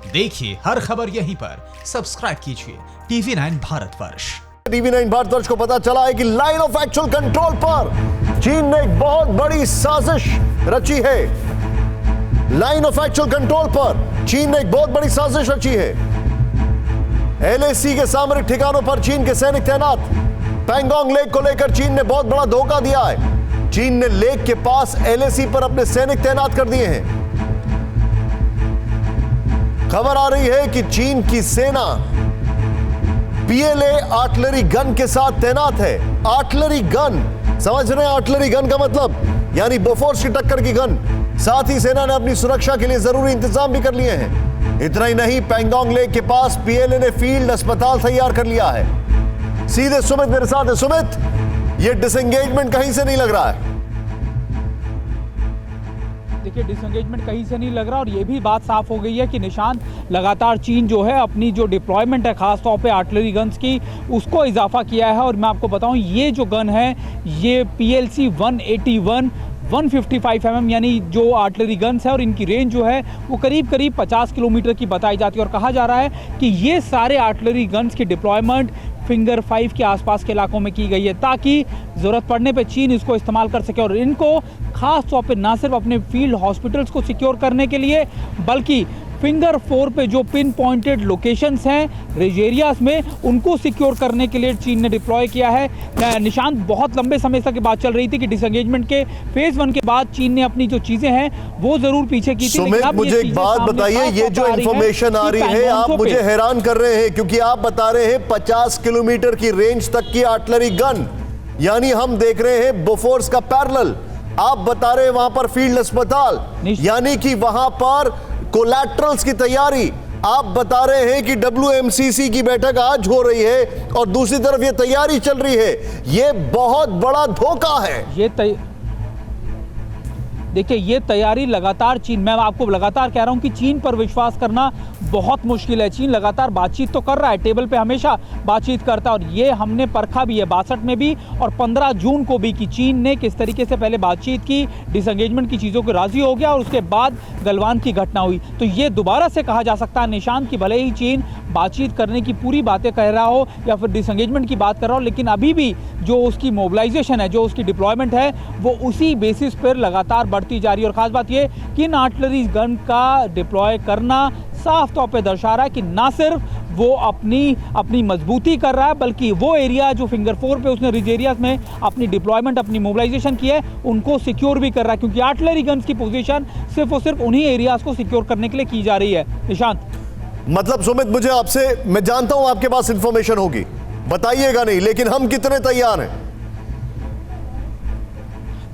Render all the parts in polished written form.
देखिए हर खबर यहीं पर, सब्सक्राइब कीजिए TV9 भारतवर्ष। TV9 भारतवर्ष को पता चला है कि लाइन ऑफ एक्चुअल कंट्रोल पर चीन ने एक बहुत बड़ी साजिश रची है। लाइन ऑफ एक्चुअल कंट्रोल पर चीन ने एक बहुत बड़ी साजिश रची है। LAC के सामरिक ठिकानों पर चीन के सैनिक तैनात। पैंगोंग लेक को लेकर चीन ने बहुत बड़ा धोखा दिया है। चीन ने लेक के पास LAC पर अपने सैनिक तैनात कर दिए हैं। खबर आ रही है कि चीन की सेना PLA आर्टिलरी गन के साथ तैनात है। आर्टिलरी गन, समझ रहे हैं आर्टिलरी गन का मतलब? यानी बोफोर्स की टक्कर की गन। साथ ही सेना ने अपनी सुरक्षा के लिए जरूरी इंतजाम भी कर लिए हैं। इतना ही नहीं, पैंगोंग लेक के पास PLA ने फील्ड अस्पताल तैयार कर लिया है। सीधे सुमित मेरे साथ है। सुमित, यह डिसएंगेजमेंट कहीं से नहीं लग रहा है। देखिए, डिसएंगेजमेंट कहीं से नहीं लग रहा और ये भी बात साफ हो गई है कि निशांत लगातार चीन जो है अपनी जो डिप्लॉयमेंट है खास तौर पे आर्टिलरी गन्स की, उसको इजाफा किया है। और मैं आपको बताऊं, ये जो गन है ये PLC 181 155 mm यानी जो आर्टिलरी गन्स है और इनकी रेंज जो है वो करीब 50 किलोमीटर की बताई जाती है। और कहा जा रहा है कि ये सारे आर्टिलरी गन्स की डिप्लॉयमेंट फिंगर 5 के आसपास के इलाकों में की गई है ताकि ज़रूरत पड़ने पे चीन इसको इस्तेमाल कर सके। और इनको खास तौर पे ना सिर्फ अपने फील्ड हॉस्पिटल्स को सिक्योर करने के लिए बल्कि फिंगर 4 पे जो पिन पॉइंटेड लोकेशंस हैं रेज एरियाज में, उनको सिक्योर करने के लिए चीन ने डिप्लॉय किया है। निशांत, बहुत लंबे समय तक बात चल रही थी कि डिसएंगेजमेंट के फेज 1 के बाद चीन ने अपनी जो चीजें हैं वो जरूर पीछे की थी। सुमित, मुझे एक बात बताइए, ये जो इंफॉर्मेशन आ रही है आप मुझे हैरान कर रहे हैं, क्योंकि आप बता रहे हैं 50 किलोमीटर की रेंज तक की आर्टिलरी गन, यानी हम देख रहे हैं बोफोर्स का पैरेलल। आप बता रहे हैं वहां पर फील्ड अस्पताल, यानी कि वहां पर कोलैटरल्स की तैयारी। आप बता रहे हैं कि WMCC की बैठक आज हो रही है और दूसरी तरफ ये तैयारी चल रही है। ये बहुत बड़ा धोखा है। देखिए, ये तैयारी लगातार चीन, मैं आपको लगातार कह रहा हूं कि चीन पर विश्वास करना बहुत मुश्किल है। चीन लगातार बातचीत तो कर रहा है, टेबल पे हमेशा बातचीत करता है और ये हमने परखा भी है 62 में भी और 15 जून को भी कि चीन ने किस तरीके से पहले बातचीत की, डिसएंगेजमेंट की चीज़ों को राजी हो गया और उसके बाद गलवान की घटना हुई। तो ये दोबारा से कहा जा सकता है निशांत, कि भले ही चीन बातचीत करने की पूरी बातें कह रहा हो या फिर डिसएंगेजमेंट की बात कर रहा हो, लेकिन अभी भी जो उसकी मोबिलाइजेशन है, जो उसकी डिप्लॉयमेंट है, वो उसी बेसिस पर लगातार बढ़ती जा रही है। और खास बात ये कि इन आर्टिलरी गन का डिप्लॉय करना साफ तौर पे दर्शा रहा है कि ना सिर्फ वो अपनी मजबूती कर रहा है बल्कि वो एरिया जो फिंगर 4 पे उसने रिज एरियाज में अपनी डिप्लॉयमेंट, अपनी मोबिलाइजेशन की है, उनको सिक्योर भी कर रहा है, क्योंकि आर्टिलरी गन्स की पोजीशन सिर्फ और सिर्फ उन्हीं एरियाज को सिक्योर करने के लिए की जा रही है। निशांत, मतलब सुमित, मुझे आपसे, मैं जानता हूं आपके पास इंफॉर्मेशन होगी, बताइएगा नहीं, लेकिन हम कितने तैयार हैं?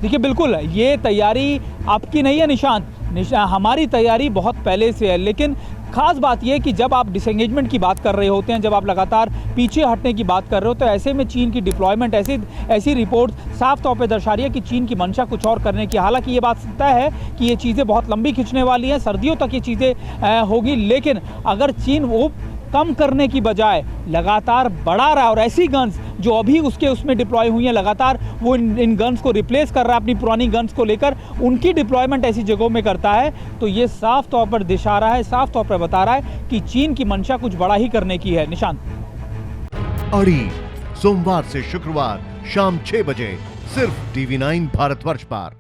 देखिए, बिल्कुल ये तैयारी आपकी नहीं है निशांत, हमारी तैयारी बहुत पहले से है। लेकिन खास बात यह कि जब आप डिसएंगेजमेंट की बात कर रहे होते हैं, जब आप लगातार पीछे हटने की बात कर रहे हो, तो ऐसे में चीन की डिप्लॉयमेंट, ऐसी रिपोर्ट साफ तौर पे दर्शा रही है कि चीन की मंशा कुछ और करने की। हालांकि ये बात तय है कि ये चीज़ें बहुत लंबी खिंचने वाली हैं, सर्दियों तक ये चीज़ें होगी। लेकिन अगर चीन वो कम करने की बजाय लगातार बढ़ा रहा है और ऐसी गन्स जो अभी उसमें डिप्लॉय हुई हैं, लगातार वो इन गन्स को रिप्लेस कर रहा है अपनी पुरानी गन्स को लेकर, उनकी डिप्लॉयमेंट ऐसी जगहों में करता है, तो ये साफ तौर पर दिखा रहा है, साफ तौर पर बता रहा है कि चीन की मंशा कुछ बड़ा ही करने की है। निशांत, अड़ी सोमवार से शुक्रवार शाम 6 बजे सिर्फ TV9 भारतवर्ष पर।